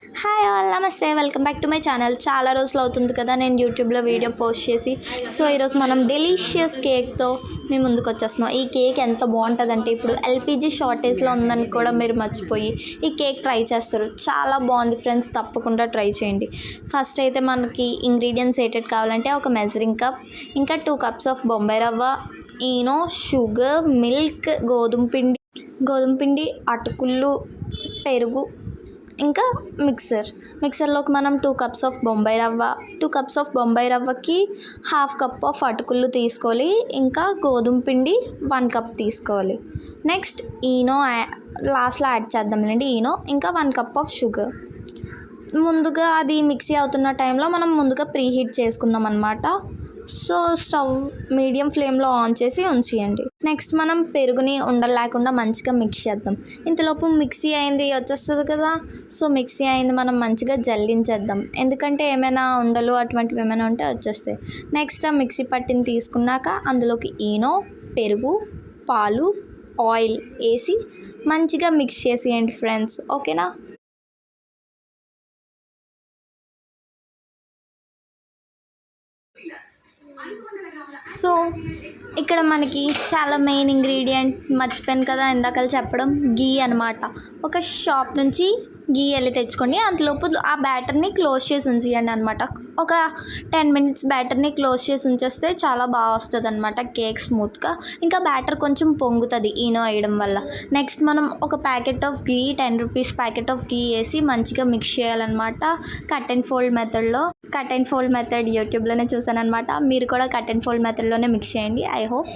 Hi all, నమస్తే. Welcome back to my channel. చాలా రోజులు అవుతుంది కదా నేను యూట్యూబ్లో వీడియో పోస్ట్ చేసి. సో ఈరోజు మనం డెలీషియస్ కేక్తో మేము ముందుకు వచ్చేస్తున్నాం. ఈ కేక్ ఎంత బాగుంటుందంటే, ఇప్పుడు ఎల్పిజి షార్టేజ్లో ఉందని కూడా మీరు మర్చిపోయి ఈ కేక్ ట్రై చేస్తారు. చాలా బాగుంది ఫ్రెండ్స్, తప్పకుండా ట్రై చేయండి. ఫస్ట్ అయితే మనకి ఇంగ్రీడియంట్స్ ఏటెడ్ కావాలంటే ఒక మెజరింగ్ కప్, ఇంకా 2 కప్స్ ఆఫ్ బొంబాయి రవ్వ, ఈనో, షుగర్, మిల్క్, గోధుమ పిండి, అటుకులు, పెరుగు, ఇంకా మిక్సర్లోకి మనం 2 కప్స్ ఆఫ్ బొంబాయి రవ్వ, 2 కప్స్ ఆఫ్ బొంబాయి రవ్వకి 1/2 కప్ ఆఫ్ అటుకులు తీసుకోవాలి. ఇంకా గోధుమ పిండి 1 కప్ తీసుకోవాలి. నెక్స్ట్ ఈనో లాస్ట్లో యాడ్ చేద్దామండి. ఈనో ఇంకా 1 కప్ ఆఫ్ షుగర్. ముందుగా అది మిక్సీ అవుతున్న టైంలో మనం ముందుగా ప్రీహీట్ చేసుకుందాం అన్నమాట. సో స్టవ్ మీడియం ఫ్లేమ్లో ఆన్ చేసి ఉంచేయండి. నెక్స్ట్ మనం పెరుగుని ఉండలు లేకుండా మంచిగా మిక్స్ చేద్దాం. ఇంతలోపు మిక్సీ అయింది వచ్చేస్తుంది కదా. సో మిక్సీ అయింది మనం మంచిగా జల్లించేద్దాం, ఎందుకంటే ఏమైనా ఉండలు అటువంటివి ఏమైనా ఉంటే వచ్చేస్తాయి. నెక్స్ట్ ఆ మిక్సీ పట్టిని తీసుకున్నాక అందులోకి ఈనో, పెరుగు, పాలు, ఆయిల్ వేసి మంచిగా మిక్స్ చేసేయండి ఫ్రెండ్స్. ఓకేనా? సో ఇక్కడ మనకి చాలా మెయిన్ ఇంగ్రీడియంట్ మర్చిపోయాను కదా ఇందాక చెప్పడం, గీ అనమాట. ఒక షాప్ నుంచి గీ వెళ్ళి తెచ్చుకోండి. అంతలోపు ఆ బ్యాటర్ని క్లోజ్ చేసి ఉంచేయండి అనమాట. ఒక 10 మినిట్స్ బ్యాటర్ని క్లోజ్ చేసి ఉంచేస్తే చాలా బాగా వస్తుంది అనమాట కేక్ స్మూత్గా. ఇంకా బ్యాటర్ కొంచెం పొంగుతుంది ఈనో వేయడం వల్ల. నెక్స్ట్ మనం ఒక packet of ghee, 10 rupees packet of ghee వేసి మంచిగా మిక్స్ చేయాలన్నమాట. కట్ అండ్ ఫోల్డ్ మెథడ్ యూట్యూబ్లోనే చూసాను అనమాట. మీరు కూడా కట్ అండ్ ఫోల్డ్ మెథడ్లోనే మిక్స్ చేయండి, ఐ హోప్.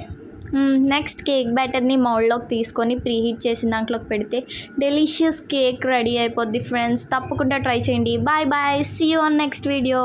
నెక్స్ట్ కేక్ బ్యాటర్ని మౌల్డ్లోకి తీసుకొని ప్రీహీట్ చేసిన దాంట్లోకి పెడితే డెలీషియస్ కేక్ రెడీ అయిపోద్ది ఫ్రెండ్స్. తప్పకుండా ట్రై చేయండి. Bye bye, see you on next video.